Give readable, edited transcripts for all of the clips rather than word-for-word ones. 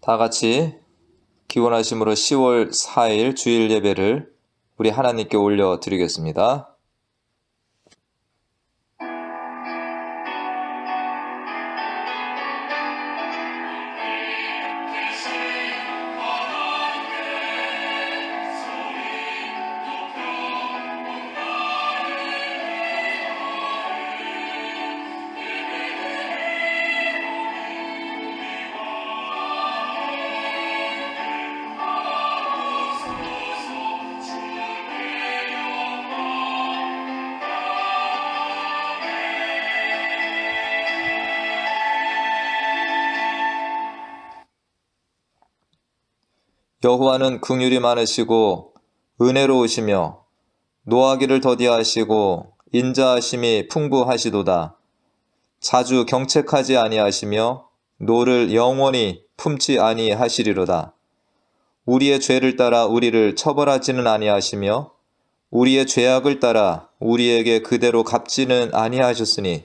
다 같이 기원하심으로 10월 4일 주일 예배를 우리 하나님께 올려드리겠습니다. 여호와는 긍휼이 많으시고 은혜로우시며 노하기를 더디하시고 인자하심이 풍부하시도다. 자주 경책하지 아니하시며 노를 영원히 품지 아니하시리로다. 우리의 죄를 따라 우리를 처벌하지는 아니하시며 우리의 죄악을 따라 우리에게 그대로 갚지는 아니하셨으니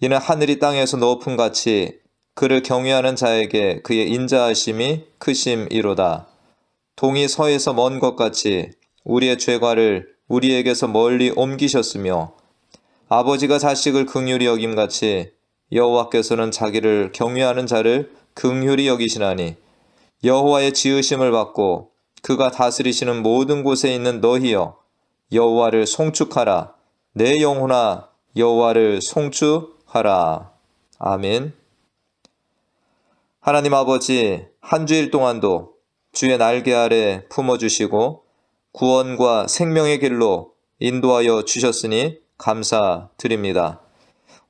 이는 하늘이 땅에서 높음같이 그를 경외하는 자에게 그의 인자하심이 크심이로다. 동이 서에서 먼 것 같이 우리의 죄과를 우리에게서 멀리 옮기셨으며 아버지가 자식을 긍휼히 여김같이 여호와께서는 자기를 경외하는 자를 긍휼히 여기시나니 여호와의 지으심을 받고 그가 다스리시는 모든 곳에 있는 너희여 여호와를 송축하라. 내 영혼아 여호와를 송축하라. 아멘. 하나님 아버지, 한 주일 동안도 주의 날개 아래 품어주시고 구원과 생명의 길로 인도하여 주셨으니 감사드립니다.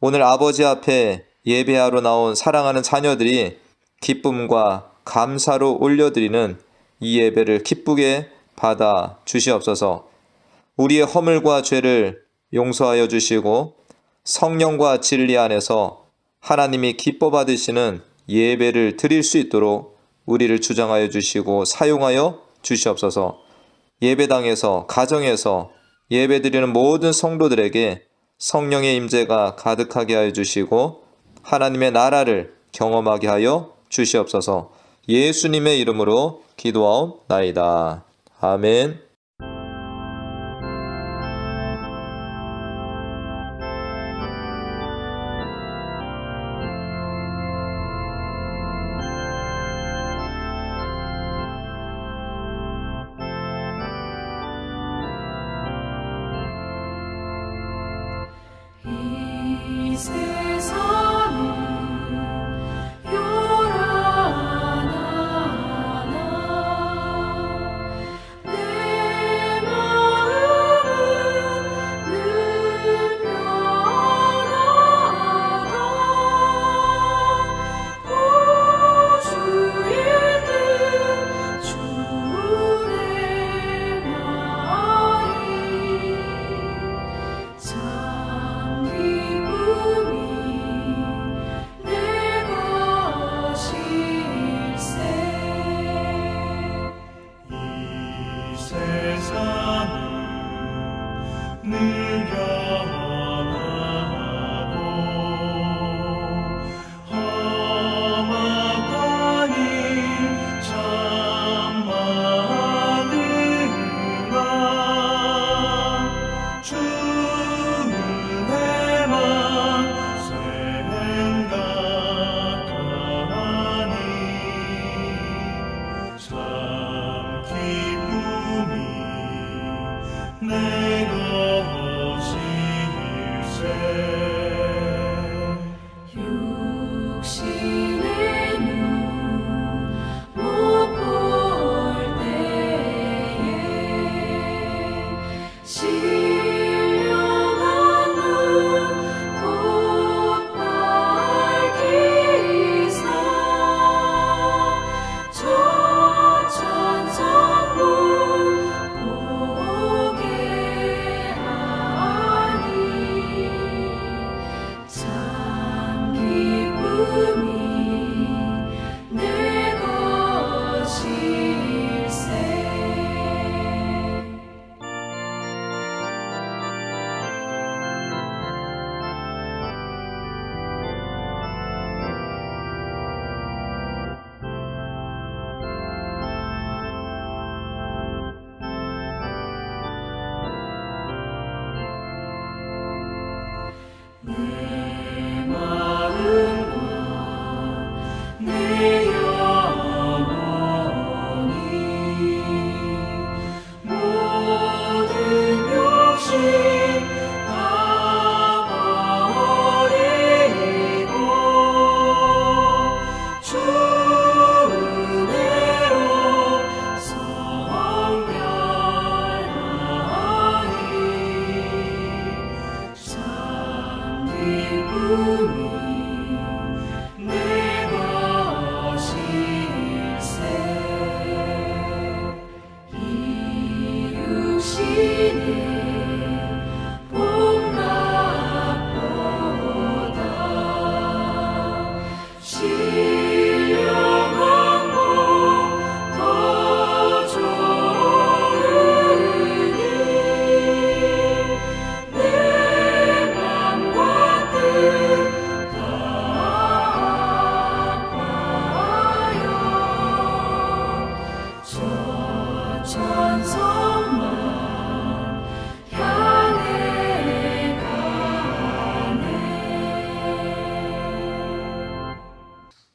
오늘 아버지 앞에 예배하러 나온 사랑하는 자녀들이 기쁨과 감사로 올려드리는 이 예배를 기쁘게 받아 주시옵소서. 우리의 허물과 죄를 용서하여 주시고 성령과 진리 안에서 하나님이 기뻐 받으시는 예배를 드릴 수 있도록 우리를 주장하여 주시고 사용하여 주시옵소서. 예배당에서 가정에서 예배드리는 모든 성도들에게 성령의 임재가 가득하게 하여 주시고 하나님의 나라를 경험하게 하여 주시옵소서. 예수님의 이름으로 기도하옵나이다. 아멘. 이 세상은 요란하나 내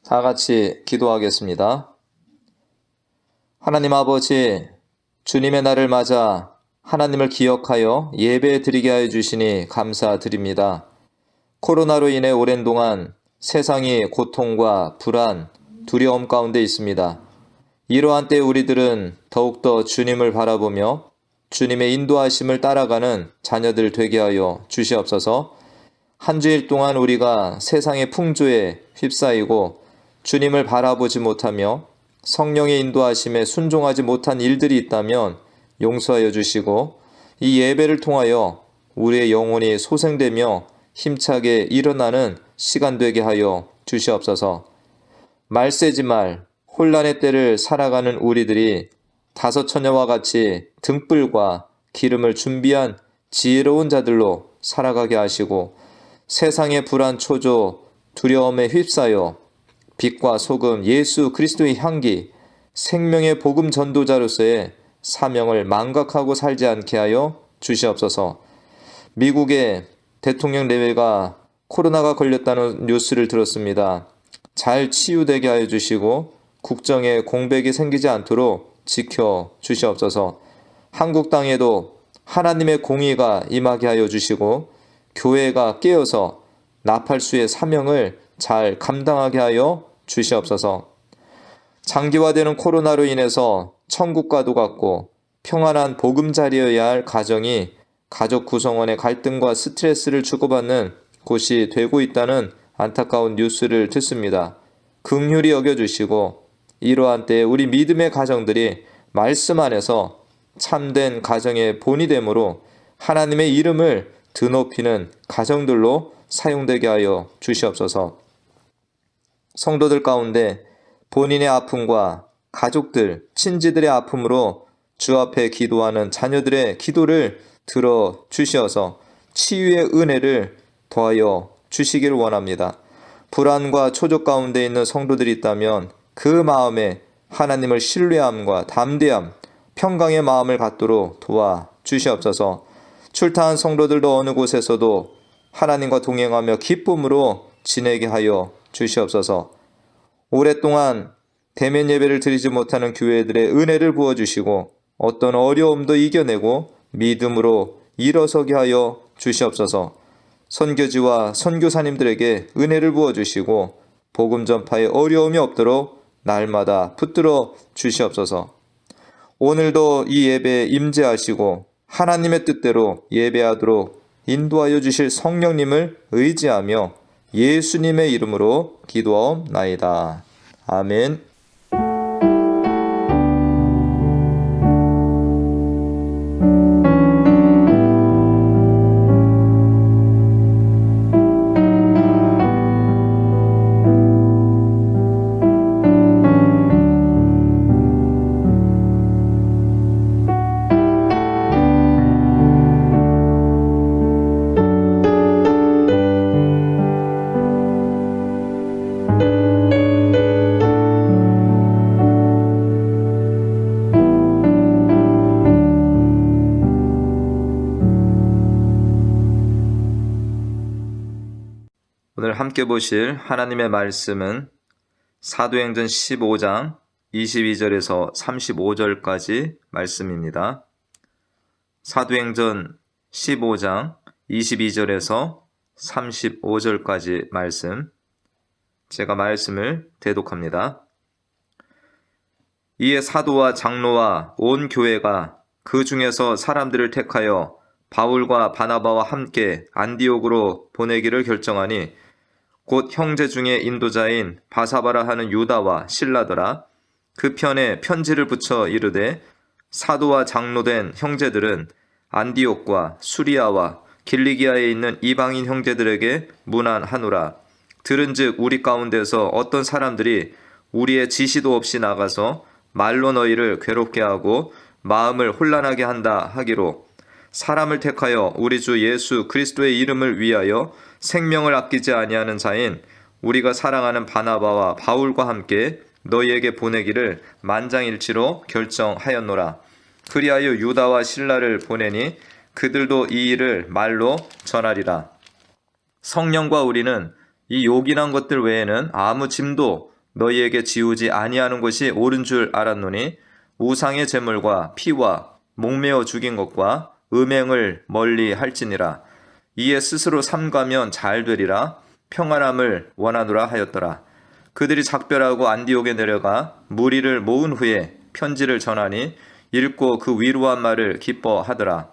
다 같이 기도하겠습니다. 하나님 아버지, 주님의 날을 맞아 하나님을 기억하여 예배 드리게 하여 주시니 감사드립니다. 코로나로 인해 오랜 동안 세상이 고통과 불안, 두려움 가운데 있습니다. 이러한 때 우리들은 더욱더 주님을 바라보며 주님의 인도하심을 따라가는 자녀들 되게 하여 주시옵소서. 한 주일 동안 우리가 세상의 풍조에 휩싸이고 주님을 바라보지 못하며 성령의 인도하심에 순종하지 못한 일들이 있다면 용서하여 주시고 이 예배를 통하여 우리의 영혼이 소생되며 힘차게 일어나는 시간 되게 하여 주시옵소서. 말세지 말 혼란의 때를 살아가는 우리들이 다섯 처녀와 같이 등불과 기름을 준비한 지혜로운 자들로 살아가게 하시고 세상의 불안 초조 두려움에 휩싸여 빛과 소금 예수 그리스도의 향기 생명의 복음 전도자로서의 사명을 망각하고 살지 않게 하여 주시옵소서. 미국의 대통령 내외가 코로나가 걸렸다는 뉴스를 들었습니다. 잘 치유되게 하여 주시고 국정에 공백이 생기지 않도록 지켜 주시옵소서. 한국 땅에도 하나님의 공의가 임하게 하여 주시고 교회가 깨어서 나팔수의 사명을 잘 감당하게 하여 주시옵소서. 장기화되는 코로나로 인해서 천국과도 같고 평안한 보금자리여야 할 가정이 가족 구성원의 갈등과 스트레스를 주고받는 곳이 되고 있다는 안타까운 뉴스를 듣습니다. 긍휼히 여겨주시고 이러한 때에 우리 믿음의 가정들이 말씀 안에서 참된 가정의 본이 되므로 하나님의 이름을 드높이는 가정들로 사용되게 하여 주시옵소서. 성도들 가운데 본인의 아픔과 가족들, 친지들의 아픔으로 주 앞에 기도하는 자녀들의 기도를 들어 주시어서 치유의 은혜를 더하여 주시길 원합니다. 불안과 초조 가운데 있는 성도들이 있다면 그 마음에 하나님을 신뢰함과 담대함, 평강의 마음을 갖도록 도와 주시옵소서. 출타한 성도들도 어느 곳에서도 하나님과 동행하며 기쁨으로 지내게 하여 주시옵소서. 오랫동안 대면 예배를 드리지 못하는 교회들의 은혜를 부어주시고 어떤 어려움도 이겨내고 믿음으로 일어서게 하여 주시옵소서. 선교지와 선교사님들에게 은혜를 부어주시고 복음 전파에 어려움이 없도록 날마다 붙들어 주시옵소서. 오늘도 이 예배에 임재하시고 하나님의 뜻대로 예배하도록 인도하여 주실 성령님을 의지하며 예수님의 이름으로 기도하옵나이다. 아멘. 오늘 함께 보실 하나님의 말씀은 사도행전 15장 22절에서 35절까지 말씀입니다. 사도행전 15장 22절에서 35절까지 말씀, 제가 말씀을 대독합니다. 이에 사도와 장로와 온 교회가 그 중에서 사람들을 택하여 바울과 바나바와 함께 안디옥으로 보내기를 결정하니 곧 형제 중에 인도자인 바사바라 하는 유다와 실라더라. 그 편에 편지를 붙여 이르되 사도와 장로된 형제들은 안디옥과 수리아와 길리기아에 있는 이방인 형제들에게 문안하노라. 들은즉 우리 가운데서 어떤 사람들이 우리의 지시도 없이 나가서 말로 너희를 괴롭게 하고 마음을 혼란하게 한다 하기로 사람을 택하여 우리 주 예수 그리스도의 이름을 위하여 생명을 아끼지 아니하는 자인 우리가 사랑하는 바나바와 바울과 함께 너희에게 보내기를 만장일치로 결정하였노라. 그리하여 유다와 실라를 보내니 그들도 이 일을 말로 전하리라. 성령과 우리는 이 요긴한 것들 외에는 아무 짐도 너희에게 지우지 아니하는 것이 옳은 줄 알았노니 우상의 제물과 피와 목매어 죽인 것과 음행을 멀리 할지니라. 이에 스스로 삼가면 잘 되리라. 평안함을 원하노라 하였더라. 그들이 작별하고 안디옥에 내려가 무리를 모은 후에 편지를 전하니 읽고 그 위로한 말을 기뻐하더라.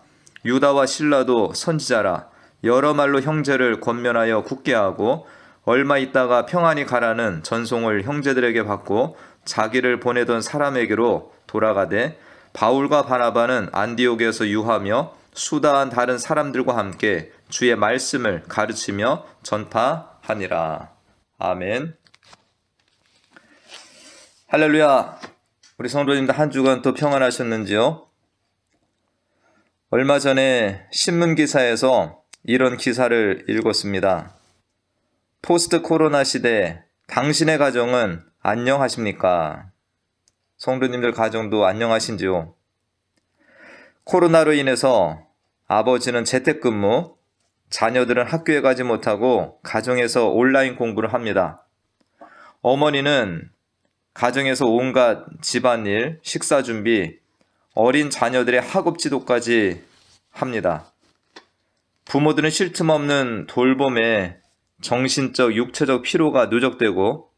유다와 실라도 선지자라. 여러 말로 형제를 권면하여 굳게 하고 얼마 있다가 평안히 가라는 전송을 형제들에게 받고 자기를 보내던 사람에게로 돌아가되 바울과 바나바는 안디옥에서 유하며 수다한 다른 사람들과 함께 주의 말씀을 가르치며 전파하니라. 아멘. 할렐루야. 우리 성도님들 한 주간 또 평안하셨는지요? 얼마 전에 신문기사에서 이런 기사를 읽었습니다. 포스트 코로나 시대 당신의 가정은 안녕하십니까? 성도님들 가정도 안녕하신지요? 코로나로 인해서 아버지는 재택근무, 자녀들은 학교에 가지 못하고 가정에서 온라인 공부를 합니다. 어머니는 가정에서 온갖 집안일, 식사 준비, 어린 자녀들의 학업 지도까지 합니다. 부모들은 쉴 틈 없는 돌봄에 정신적, 육체적 피로가 누적되고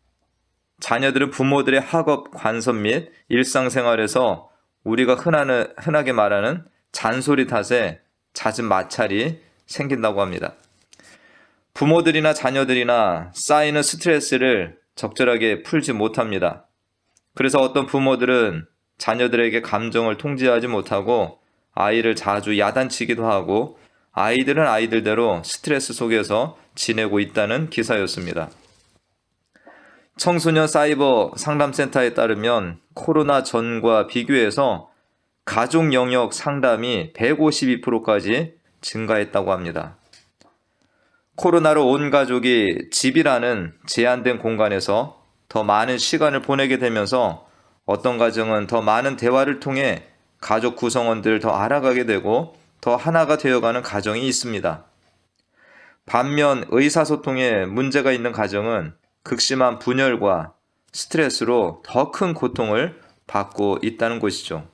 자녀들은 부모들의 학업 관섭 및 일상생활에서 우리가 흔하게 말하는 잔소리 탓에 잦은 마찰이 생긴다고 합니다. 부모들이나 자녀들이나 쌓이는 스트레스를 적절하게 풀지 못합니다. 그래서 어떤 부모들은 자녀들에게 감정을 통제하지 못하고 아이를 자주 야단치기도 하고 아이들은 아이들대로 스트레스 속에서 지내고 있다는 기사였습니다. 청소년 사이버 상담센터에 따르면 코로나 전과 비교해서 가족 영역 상담이 152%까지 증가했다고 합니다. 코로나로 온 가족이 집이라는 제한된 공간에서 더 많은 시간을 보내게 되면서 어떤 가정은 더 많은 대화를 통해 가족 구성원들을 더 알아가게 되고 더 하나가 되어가는 가정이 있습니다. 반면 의사소통에 문제가 있는 가정은 극심한 분열과 스트레스로 더 큰 고통을 받고 있다는 것이죠.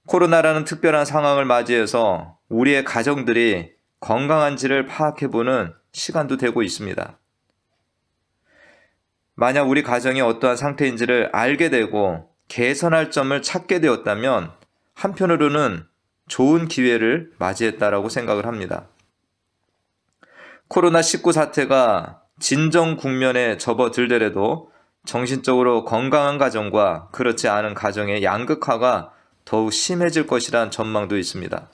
코로나라는 특별한 상황을 맞이해서 우리의 가정들이 건강한지를 파악해보는 시간도 되고 있습니다. 만약 우리 가정이 어떠한 상태인지를 알게 되고 개선할 점을 찾게 되었다면 한편으로는 좋은 기회를 맞이했다라고 생각을 합니다. 코로나19 사태가 진정 국면에 접어들더라도 정신적으로 건강한 가정과 그렇지 않은 가정의 양극화가 더욱 심해질 것이란 전망도 있습니다.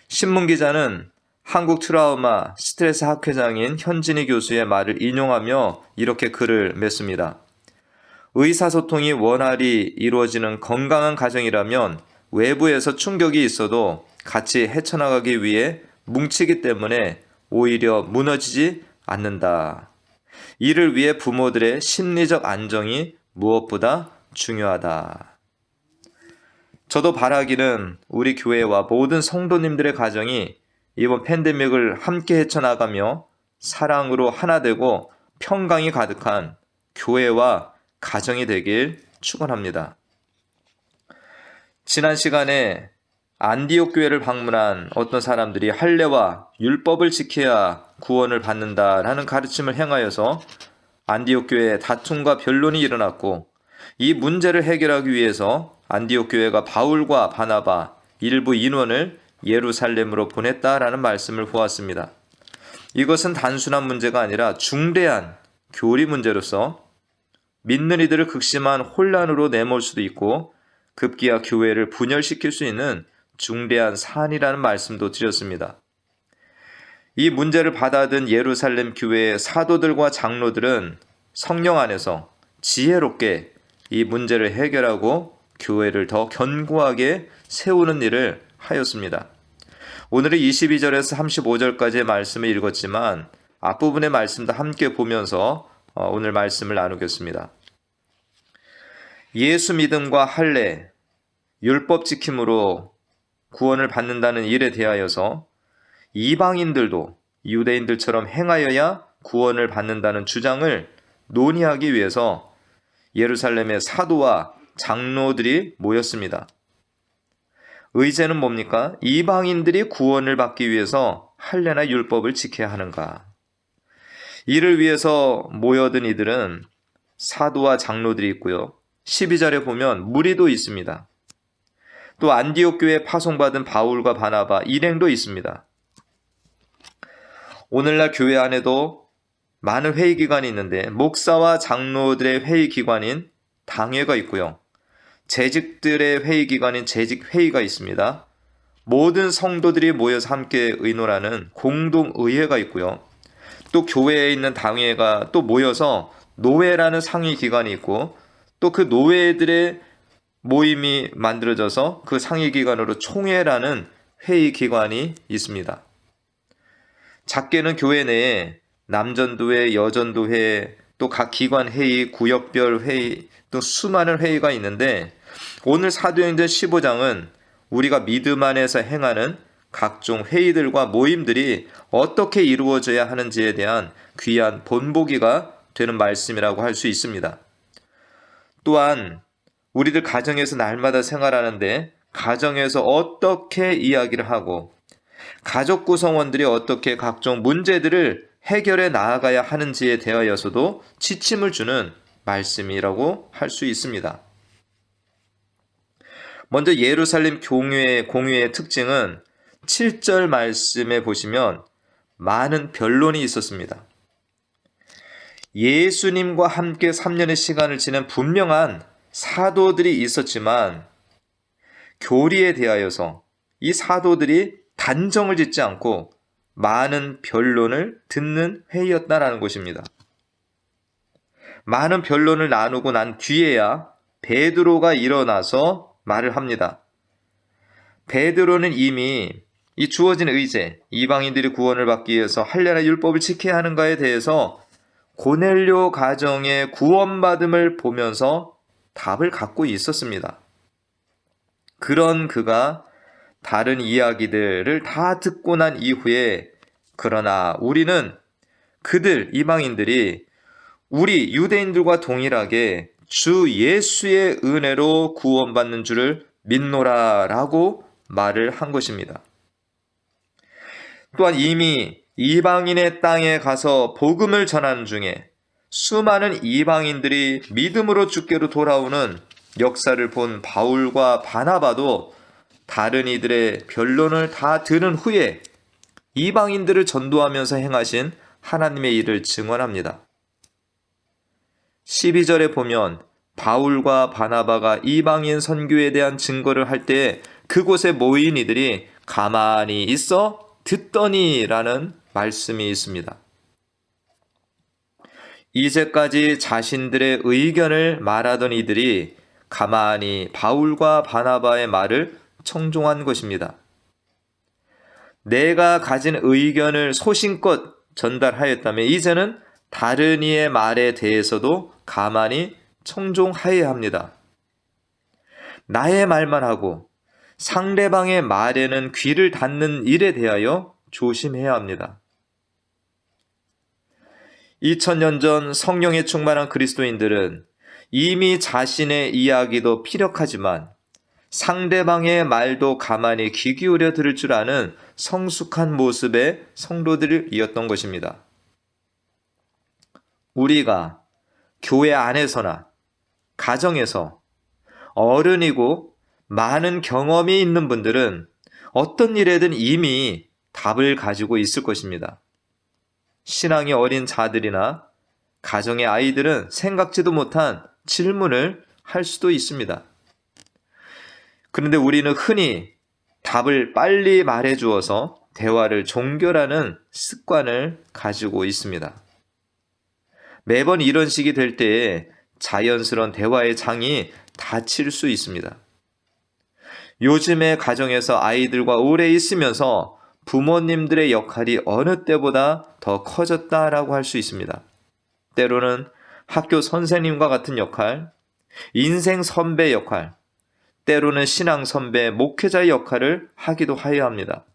신문기자는 한국 트라우마 스트레스 학회장인 현진희 교수의 말을 인용하며 이렇게 글을 맺습니다. 의사소통이 원활히 이루어지는 건강한 가정이라면 외부에서 충격이 있어도 같이 헤쳐나가기 위해 뭉치기 때문에 오히려 무너지지 않는다. 이를 위해 부모들의 심리적 안정이 무엇보다 중요하다. 저도 바라기는 우리 교회와 모든 성도님들의 가정이 이번 팬데믹을 함께 헤쳐나가며 사랑으로 하나 되고 평강이 가득한 교회와 가정이 되길 축원합니다. 지난 시간에 안디옥 교회를 방문한 어떤 사람들이 할례와 율법을 지켜야 구원을 받는다라는 가르침을 행하여서 안디옥 교회에 다툼과 변론이 일어났고 이 문제를 해결하기 위해서 안디옥 교회가 바울과 바나바 일부 인원을 예루살렘으로 보냈다라는 말씀을 보았습니다. 이것은 단순한 문제가 아니라 중대한 교리 문제로서 믿는 이들을 극심한 혼란으로 내몰 수도 있고 급기야 교회를 분열시킬 수 있는 중대한 사안이라는 말씀도 드렸습니다. 이 문제를 받아든 예루살렘 교회의 사도들과 장로들은 성령 안에서 지혜롭게 이 문제를 해결하고 교회를 더 견고하게 세우는 일을 하였습니다. 오늘은 22절에서 35절까지의 말씀을 읽었지만 앞부분의 말씀도 함께 보면서 오늘 말씀을 나누겠습니다. 예수 믿음과 할례, 율법 지킴으로 구원을 받는다는 일에 대하여서 이방인들도 유대인들처럼 행하여야 구원을 받는다는 주장을 논의하기 위해서 예루살렘의 사도와 장로들이 모였습니다. 의제는 뭡니까? 이방인들이 구원을 받기 위해서 할례나 율법을 지켜야 하는가? 이를 위해서 모여든 이들은 사도와 장로들이 있고요. 12절에 보면 무리도 있습니다. 또 안디옥 교회에 파송받은 바울과 바나바 일행도 있습니다. 오늘날 교회 안에도 많은 회의 기관이 있는데 목사와 장로들의 회의 기관인 당회가 있고요. 재직들의 회의 기관인 재직회의가 있습니다. 모든 성도들이 모여서 함께 의논하는 공동의회가 있고요. 또 교회에 있는 당회가 또 모여서 노회라는 상위 기관이 있고 또 그 노회들의 모임이 만들어져서 그 상위 기관으로 총회라는 회의 기관이 있습니다. 작게는 교회 내에 남전도회, 여전도회, 또 각 기관 회의, 구역별 회의, 또 수많은 회의가 있는데 오늘 사도행전 15장은 우리가 믿음 안에서 행하는 각종 회의들과 모임들이 어떻게 이루어져야 하는지에 대한 귀한 본보기가 되는 말씀이라고 할 수 있습니다. 또한 우리들 가정에서 날마다 생활하는데 가정에서 어떻게 이야기를 하고 가족 구성원들이 어떻게 각종 문제들을 해결해 나아가야 하는지에 대하여서도 지침을 주는 말씀이라고 할 수 있습니다. 먼저 예루살렘 공회의 특징은 7절 말씀에 보시면 많은 변론이 있었습니다. 예수님과 함께 3년의 시간을 지낸 분명한 사도들이 있었지만 교리에 대하여서 이 사도들이 단정을 짓지 않고 많은 변론을 듣는 회의였다라는 것입니다. 많은 변론을 나누고 난 뒤에야 베드로가 일어나서 말을 합니다. 베드로는 이미 이 주어진 의제, 이방인들이 구원을 받기 위해서 할례나 율법을 지켜야 하는가에 대해서 고넬료 가정의 구원받음을 보면서 답을 갖고 있었습니다. 그런 그가 다른 이야기들을 다 듣고 난 이후에 그러나 우리는 그들 이방인들이 우리 유대인들과 동일하게 주 예수의 은혜로 구원받는 줄을 믿노라라고 말을 한 것입니다. 또한 이미 이방인의 땅에 가서 복음을 전하는 중에 수많은 이방인들이 믿음으로 주께로 돌아오는 역사를 본 바울과 바나바도 다른 이들의 변론을 다 들은 후에 이방인들을 전도하면서 행하신 하나님의 일을 증언합니다. 12절에 보면 바울과 바나바가 이방인 선교에 대한 증거를 할 때 그곳에 모인 이들이 가만히 있어 듣더니라는 말씀이 있습니다. 이제까지 자신들의 의견을 말하던 이들이 가만히 바울과 바나바의 말을 청종한 것입니다. 내가 가진 의견을 소신껏 전달하였다면 이제는 다른 이의 말에 대해서도 가만히 청종하여야 합니다. 나의 말만 하고 상대방의 말에는 귀를 닫는 일에 대하여 조심해야 합니다. 2000년 전 성령에 충만한 그리스도인들은 이미 자신의 이야기도 피력하지만 상대방의 말도 가만히 귀 기울여 들을 줄 아는 성숙한 모습의 성도들이었던 것입니다. 우리가 교회 안에서나 가정에서 어른이고 많은 경험이 있는 분들은 어떤 일에든 이미 답을 가지고 있을 것입니다. 신앙이 어린 자들이나 가정의 아이들은 생각지도 못한 질문을 할 수도 있습니다. 그런데 우리는 흔히 답을 빨리 말해 주어서 대화를 종결하는 습관을 가지고 있습니다. 매번 이런 식이 될 때에 자연스러운 대화의 장이 닫힐 수 있습니다. 요즘의 가정에서 아이들과 오래 있으면서 부모님들의 역할이 어느 때보다 더 커졌다라고 할 수 있습니다. 때로는 학교 선생님과 같은 역할, 인생 선배 역할, 때로는 신앙 선배, 목회자의 역할을 하기도 하여야 합니다.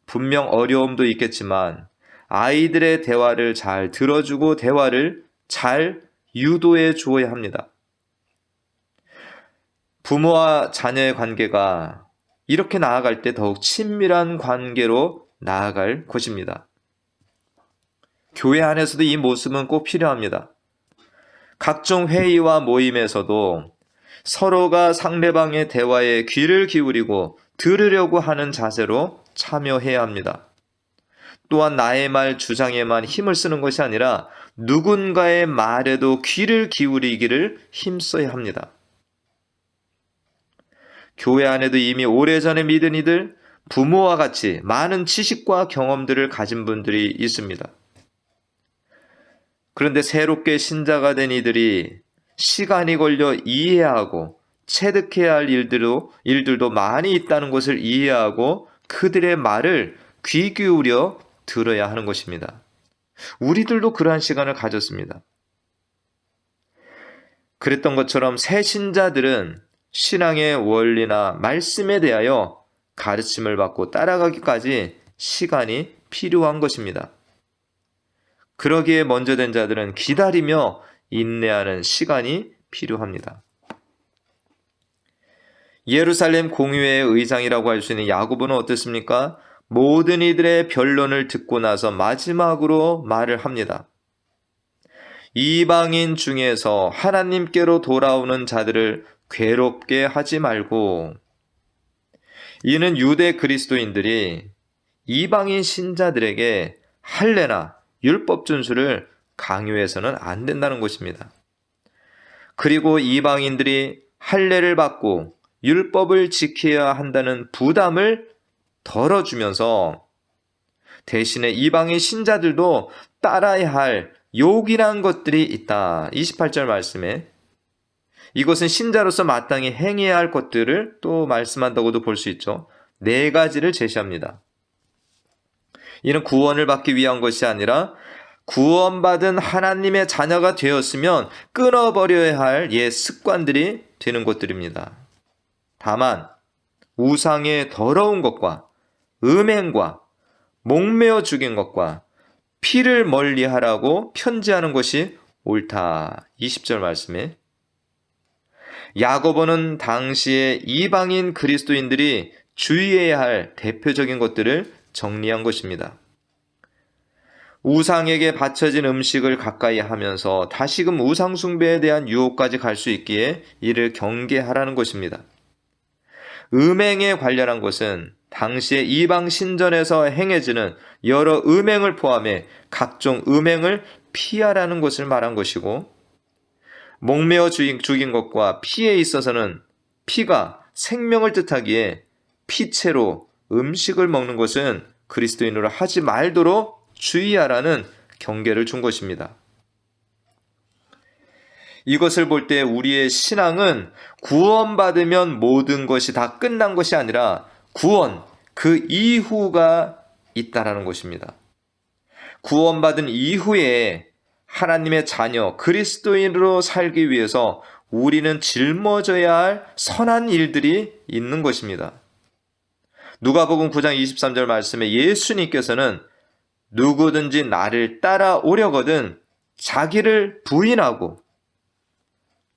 분명 어려움도 있겠지만 아이들의 대화를 잘 들어주고 대화를 잘 유도해 주어야 합니다. 부모와 자녀의 관계가 이렇게 나아갈 때 더욱 친밀한 관계로 나아갈 것입니다. 교회 안에서도 이 모습은 꼭 필요합니다. 각종 회의와 모임에서도 서로가 상대방의 대화에 귀를 기울이고 들으려고 하는 자세로 참여해야 합니다. 또한 나의 말 주장에만 힘을 쓰는 것이 아니라 누군가의 말에도 귀를 기울이기를 힘써야 합니다. 교회 안에도 이미 오래전에 믿은 이들, 부모와 같이 많은 지식과 경험들을 가진 분들이 있습니다. 그런데 새롭게 신자가 된 이들이 시간이 걸려 이해하고 체득해야 할 일들도 많이 있다는 것을 이해하고 그들의 말을 귀 기울여 들어야 하는 것입니다. 우리들도 그러한 시간을 가졌습니다. 그랬던 것처럼 새 신자들은 신앙의 원리나 말씀에 대하여 가르침을 받고 따라가기까지 시간이 필요한 것입니다. 그러기에 먼저 된 자들은 기다리며 인내하는 시간이 필요합니다. 예루살렘 공의회의 의장이라고 할 수 있는 야고보는 어떻습니까? 모든 이들의 변론을 듣고 나서 마지막으로 말을 합니다. 이방인 중에서 하나님께로 돌아오는 자들을 괴롭게 하지 말고, 이는 유대 그리스도인들이 이방인 신자들에게 할례나 율법 준수를 강요해서는 안 된다는 것입니다. 그리고 이방인들이 할례를 받고 율법을 지켜야 한다는 부담을 덜어주면서 대신에 이방인 신자들도 따라야 할 요긴한 것들이 있다. 28절 말씀에 이것은 신자로서 마땅히 행해야 할 것들을 또 말씀한다고도 볼 수 있죠. 4가지를 제시합니다. 이는 구원을 받기 위한 것이 아니라 구원받은 하나님의 자녀가 되었으면 끊어버려야 할 옛 습관들이 되는 것들입니다. 다만 우상의 더러운 것과 음행과 목매어 죽인 것과 피를 멀리하라고 편지하는 것이 옳다. 20절 말씀에 야고보는 당시의 이방인 그리스도인들이 주의해야 할 대표적인 것들을 정리한 것입니다. 우상에게 바쳐진 음식을 가까이 하면서 다시금 우상 숭배에 대한 유혹까지 갈 수 있기에 이를 경계하라는 것입니다. 음행에 관련한 것은 당시의 이방 신전에서 행해지는 여러 음행을 포함해 각종 음행을 피하라는 것을 말한 것이고, 목매어 죽인 것과 피에 있어서는 피가 생명을 뜻하기에 피채로 음식을 먹는 것은 그리스도인으로 하지 말도록 주의하라는 경계를 준 것입니다. 이것을 볼 때 우리의 신앙은 구원받으면 모든 것이 다 끝난 것이 아니라 구원, 그 이후가 있다라는 것입니다. 구원받은 이후에 하나님의 자녀, 그리스도인으로 살기 위해서 우리는 짊어져야 할 선한 일들이 있는 것입니다. 누가복음 9장 23절 말씀에 예수님께서는 누구든지 나를 따라오려거든 자기를 부인하고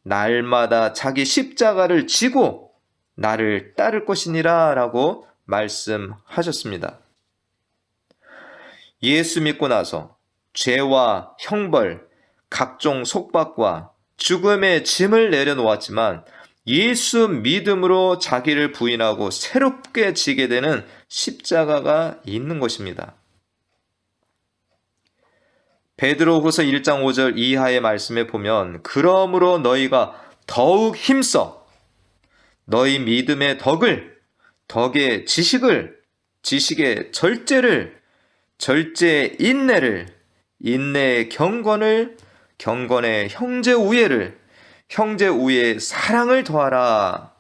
날마다 자기 십자가를 지고 나를 따를 것이니라 라고 말씀하셨습니다. 예수 믿고 나서 죄와 형벌, 각종 속박과 죽음의 짐을 내려놓았지만 예수 믿음으로 자기를 부인하고 새롭게 지게 되는 십자가가 있는 것입니다. 베드로후서 1장 5절 이하의 말씀에 보면 그러므로 너희가 더욱 힘써 너희 믿음의 덕의 지식을, 지식의 절제를, 절제의 인내를, 인내의 경건을, 경건의 형제 우애를, 형제 우애의 사랑을 더하라.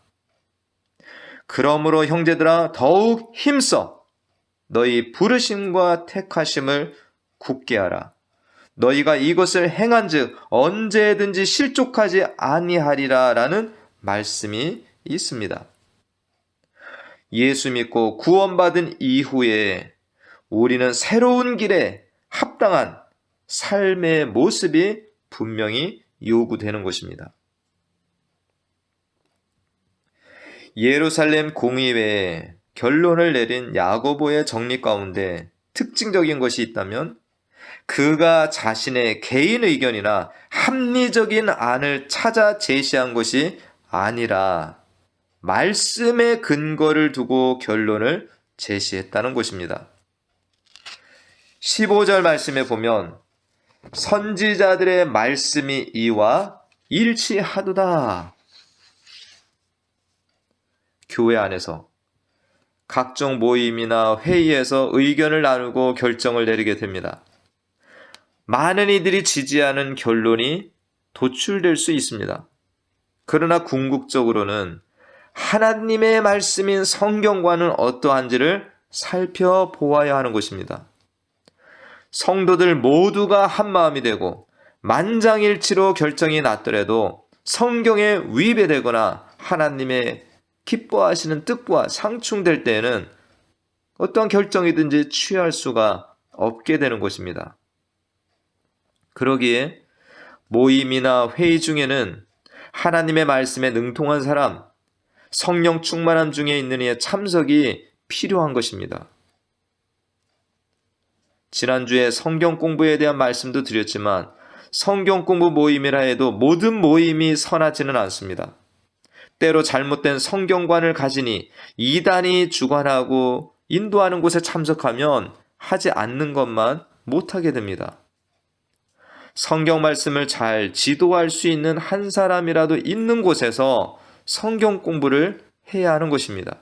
그러므로 형제들아 더욱 힘써 너희 부르심과 택하심을 굳게 하라. 너희가 이것을 행한즉 언제든지 실족하지 아니하리라 라는 말씀이 있습니다. 예수 믿고 구원받은 이후에 우리는 새로운 길에 합당한 삶의 모습이 분명히 요구되는 것입니다. 예루살렘 공의회에 결론을 내린 야고보의 정리 가운데 특징적인 것이 있다면 그가 자신의 개인 의견이나 합리적인 안을 찾아 제시한 것이 아니라 말씀의 근거를 두고 결론을 제시했다는 것입니다. 15절 말씀에 보면 선지자들의 말씀이 이와 일치하도다. 교회 안에서 각종 모임이나 회의에서 의견을 나누고 결정을 내리게 됩니다. 많은 이들이 지지하는 결론이 도출될 수 있습니다. 그러나 궁극적으로는 하나님의 말씀인 성경과는 어떠한지를 살펴보아야 하는 것입니다. 성도들 모두가 한마음이 되고 만장일치로 결정이 났더라도 성경에 위배되거나 하나님의 기뻐하시는 뜻과 상충될 때에는 어떠한 결정이든지 취할 수가 없게 되는 것입니다. 그러기에 모임이나 회의 중에는 하나님의 말씀에 능통한 사람, 성령 충만함 중에 있는 이의 참석이 필요한 것입니다. 지난주에 성경 공부에 대한 말씀도 드렸지만 성경 공부 모임이라 해도 모든 모임이 선하지는 않습니다. 때로 잘못된 성경관을 가지니 이단이 주관하고 인도하는 곳에 참석하면 하지 않는 것만 못하게 됩니다. 성경 말씀을 잘 지도할 수 있는 한 사람이라도 있는 곳에서 성경 공부를 해야 하는 것입니다.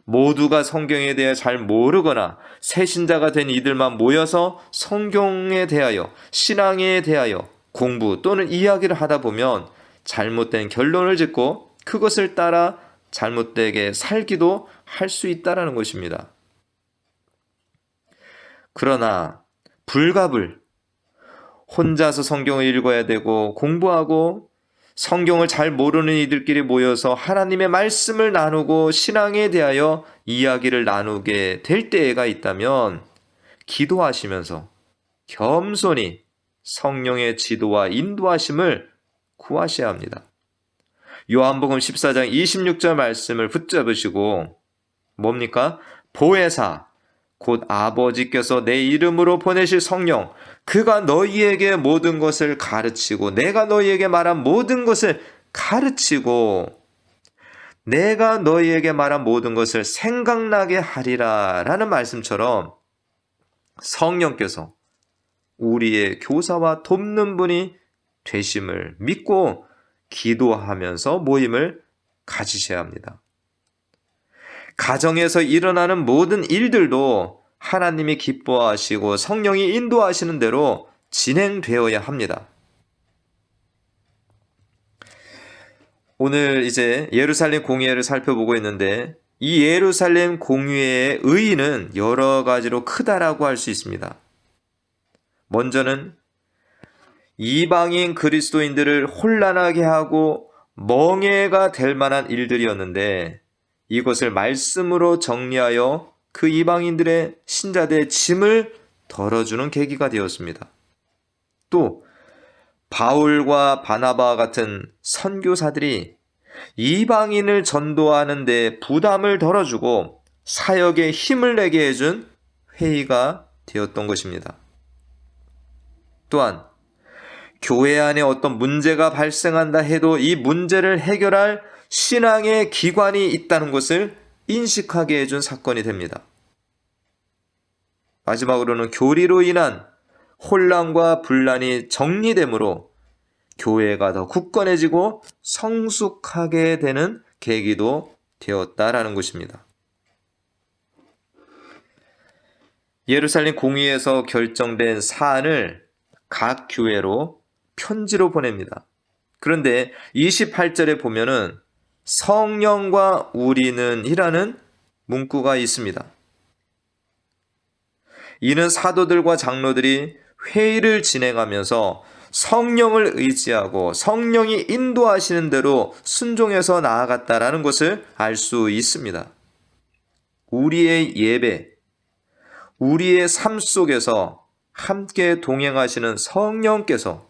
모두가 성경에 대해 잘 모르거나 새신자가 된 이들만 모여서 성경에 대하여, 신앙에 대하여 공부 또는 이야기를 하다 보면 잘못된 결론을 짓고 그것을 따라 잘못되게 살기도 할 수 있다는 것입니다. 그러나 불가불 혼자서 성경을 읽어야 되고 공부하고 성경을 잘 모르는 이들끼리 모여서 하나님의 말씀을 나누고 신앙에 대하여 이야기를 나누게 될 때가 있다면 기도하시면서 겸손히 성령의 지도와 인도하심을 구하셔야 합니다. 요한복음 14장 26절 말씀을 붙잡으시고 뭡니까? 보혜사 곧 아버지께서 내 이름으로 보내실 성령 그가 너희에게 모든 것을 가르치고 내가 너희에게 말한 모든 것을 가르치고 내가 너희에게 말한 모든 것을 생각나게 하리라 라는 말씀처럼 성령께서 우리의 교사와 돕는 분이 되심을 믿고 기도하면서 모임을 가지셔야 합니다. 가정에서 일어나는 모든 일들도 하나님이 기뻐하시고 성령이 인도하시는 대로 진행되어야 합니다. 오늘 이제 예루살렘 공의회를 살펴보고 있는데 이 예루살렘 공의회의 의의는 여러 가지로 크다라고 할 수 있습니다. 먼저는 이방인 그리스도인들을 혼란하게 하고 멍해가 될 만한 일들이었는데 이것을 말씀으로 정리하여 그 이방인들의 신자들의 짐을 덜어주는 계기가 되었습니다. 또 바울과 바나바와 같은 선교사들이 이방인을 전도하는 데 부담을 덜어주고 사역에 힘을 내게 해준 회의가 되었던 것입니다. 또한 교회 안에 어떤 문제가 발생한다 해도 이 문제를 해결할 신앙의 기관이 있다는 것을 인식하게 해준 사건이 됩니다. 마지막으로는 교리로 인한 혼란과 분란이 정리되므로 교회가 더 굳건해지고 성숙하게 되는 계기도 되었다라는 것입니다. 예루살렘 공의회에서 결정된 사안을 각 교회로 편지로 보냅니다. 그런데 28절에 보면은 성령과 우리는 이라는 문구가 있습니다. 이는 사도들과 장로들이 회의를 진행하면서 성령을 의지하고 성령이 인도하시는 대로 순종해서 나아갔다라는 것을 알 수 있습니다. 우리의 예배, 우리의 삶 속에서 함께 동행하시는 성령께서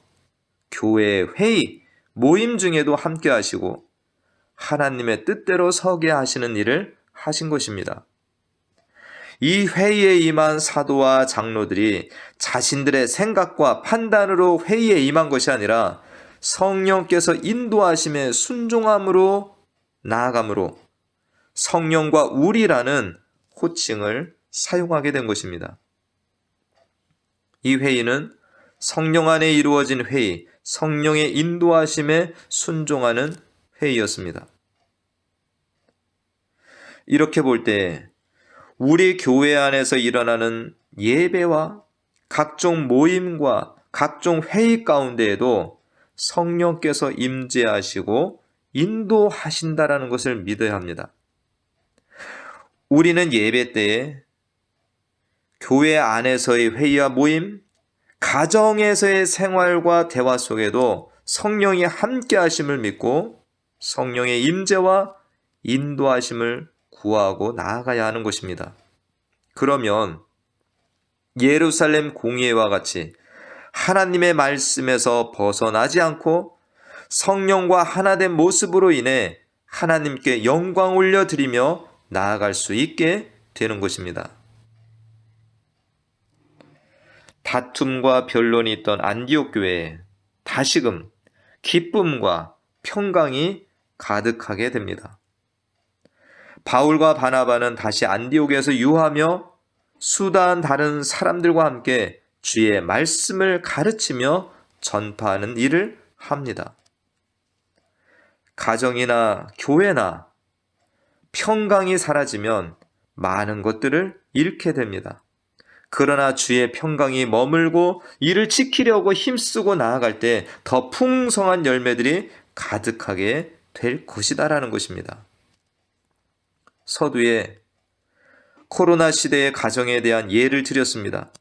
교회 회의, 모임 중에도 함께 하시고 하나님의 뜻대로 서게 하시는 일을 하신 것입니다. 이 회의에 임한 사도와 장로들이 자신들의 생각과 판단으로 회의에 임한 것이 아니라 성령께서 인도하심에 순종함으로 나아감으로 성령과 우리라는 호칭을 사용하게 된 것입니다. 이 회의는 성령 안에 이루어진 회의, 성령의 인도하심에 순종하는 회의였습니다. 이렇게 볼 때 우리 교회 안에서 일어나는 예배와 각종 모임과 각종 회의 가운데에도 성령께서 임재하시고 인도하신다라는 것을 믿어야 합니다. 우리는 예배 때에 교회 안에서의 회의와 모임, 가정에서의 생활과 대화 속에도 성령이 함께 하심을 믿고 성령의 임재와 인도하심을 구하고 나아가야 하는 것입니다. 그러면 예루살렘 공의회와 같이 하나님의 말씀에서 벗어나지 않고 성령과 하나된 모습으로 인해 하나님께 영광 올려드리며 나아갈 수 있게 되는 것입니다. 다툼과 변론이 있던 안디옥 교회에 다시금 기쁨과 평강이 가득하게 됩니다. 바울과 바나바는 다시 안디옥에서 유하며 수다한 다른 사람들과 함께 주의 말씀을 가르치며 전파하는 일을 합니다. 가정이나 교회나 평강이 사라지면 많은 것들을 잃게 됩니다. 그러나 주의 평강이 머물고 이를 지키려고 힘쓰고 나아갈 때 더 풍성한 열매들이 가득하게 될 것이다라는 것입니다. 서두에 코로나 시대의 가정에 대한 예를 드렸습니다.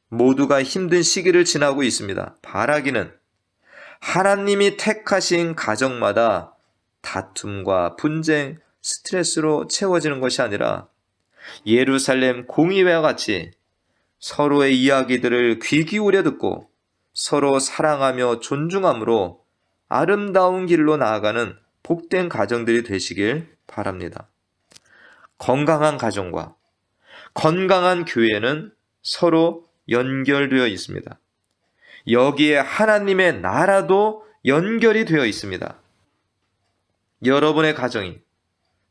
모두가 힘든 시기를 지나고 있습니다. 바라기는 하나님이 택하신 가정마다 다툼과 분쟁, 스트레스로 채워지는 것이 아니라 예루살렘 공의회와 같이 서로의 이야기들을 귀 기울여 듣고 서로 사랑하며 존중함으로 아름다운 길로 나아가는 복된 가정들이 되시길 바랍니다. 건강한 가정과 건강한 교회는 서로 연결되어 있습니다. 여기에 하나님의 나라도 연결이 되어 있습니다. 여러분의 가정이,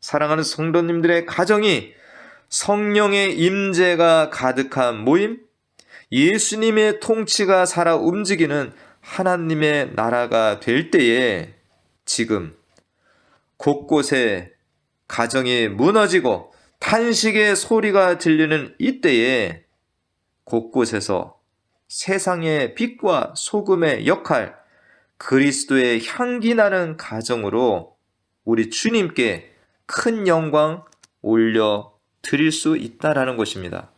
사랑하는 성도님들의 가정이 성령의 임재가 가득한 모임, 예수님의 통치가 살아 움직이는 하나님의 나라가 될 때에 지금 곳곳에 가정이 무너지고 탄식의 소리가 들리는 이때에 곳곳에서 세상의 빛과 소금의 역할, 그리스도의 향기 나는 가정으로 우리 주님께 큰 영광 올려 드릴 수 있다라는 것입니다.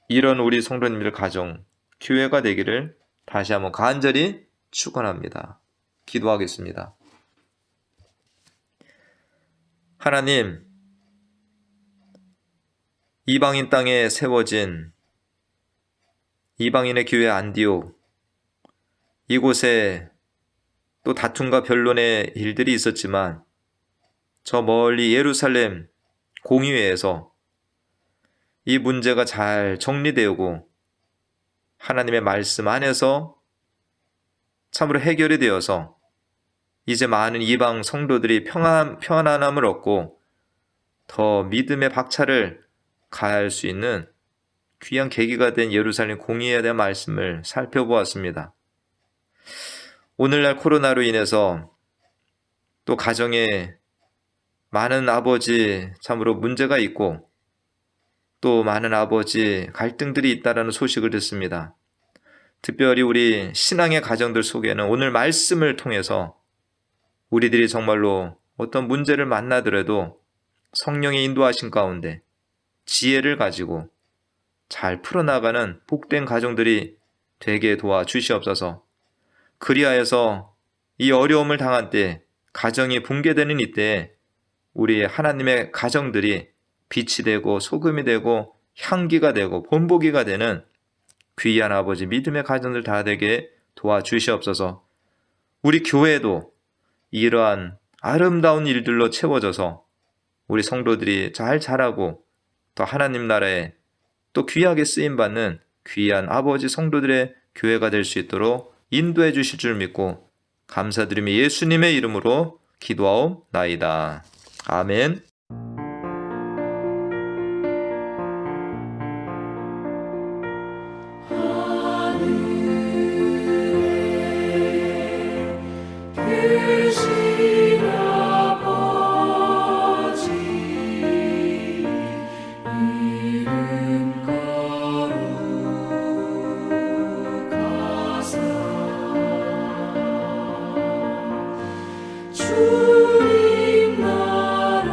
이런 우리 성도님들 가정, 교회가 되기를 다시 한번 간절히 축원합니다. 기도하겠습니다. 하나님, 이방인 땅에 세워진 이방인의 교회 안디옥, 이곳에 또 다툼과 변론의 일들이 있었지만 저 멀리 예루살렘 공의회에서 이 문제가 잘 정리되고 하나님의 말씀 안에서 참으로 해결이 되어서 이제 많은 이방 성도들이 평안함을 얻고 더 믿음의 박차를 가할 수 있는 귀한 계기가 된 예루살렘 공의회에 대한 말씀을 살펴보았습니다. 오늘날 코로나로 인해서 또 가정에 많은 아버지 참으로 문제가 있고 또 많은 아버지 갈등들이 있다는 소식을 듣습니다. 특별히 우리 신앙의 가정들 속에는 오늘 말씀을 통해서 우리들이 정말로 어떤 문제를 만나더라도 성령의 인도하신 가운데 지혜를 가지고 잘 풀어나가는 복된 가정들이 되게 도와주시옵소서. 그리하여서 이 어려움을 당한 때, 가정이 붕괴되는 이때 우리 하나님의 가정들이 빛이 되고 소금이 되고 향기가 되고 본보기가 되는 귀한 아버지 믿음의 가정들 다 되게 도와주시옵소서. 우리 교회도 이러한 아름다운 일들로 채워져서 우리 성도들이 잘 자라고 또 하나님 나라에 또 귀하게 쓰임받는 귀한 아버지 성도들의 교회가 될 수 있도록 인도해 주실 줄 믿고 감사드리며 예수님의 이름으로 기도하옵나이다. 아멘. 계신 아버지 이름 거룩하사 주님 나라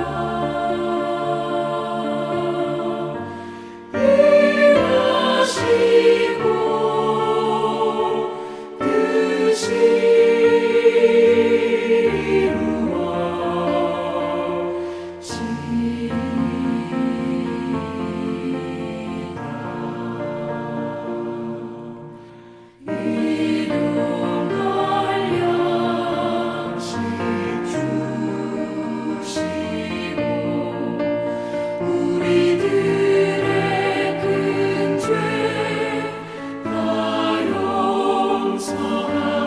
임하시고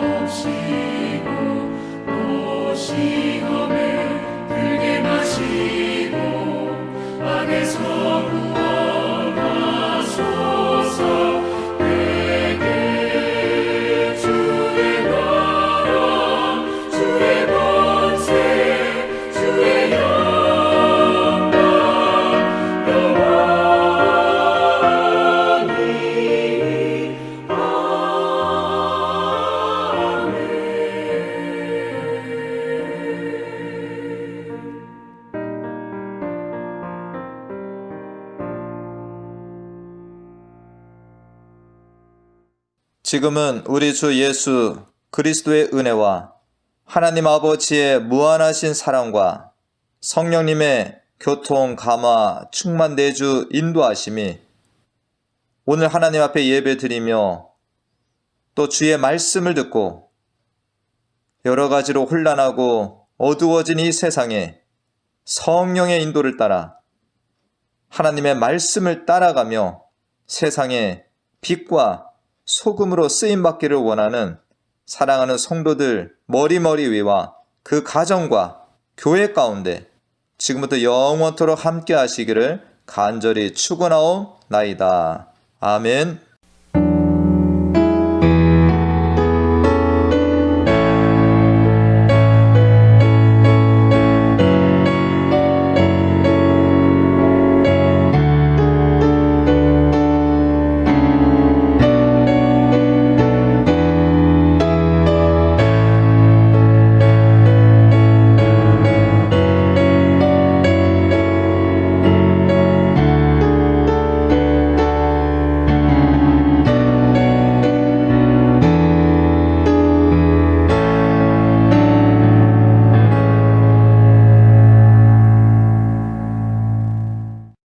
뜻이 시험에 들게 마시고 악에서 구원하소서. 내게 주의 나라 주의 권세 주의 영광 영원히 지금은 우리 주 예수 그리스도의 은혜와 하나님 아버지의 무한하신 사랑과 성령님의 교통, 감화, 충만 내주 인도하심이 오늘 하나님 앞에 예배 드리며 또 주의 말씀을 듣고 여러 가지로 혼란하고 어두워진 이 세상에 성령의 인도를 따라 하나님의 말씀을 따라가며 세상에 빛과 소금으로 쓰임받기를 원하는 사랑하는 성도들 머리머리 위와 그 가정과 교회 가운데 지금부터 영원토록 함께 하시기를 간절히 축원하옵나이다. 아멘.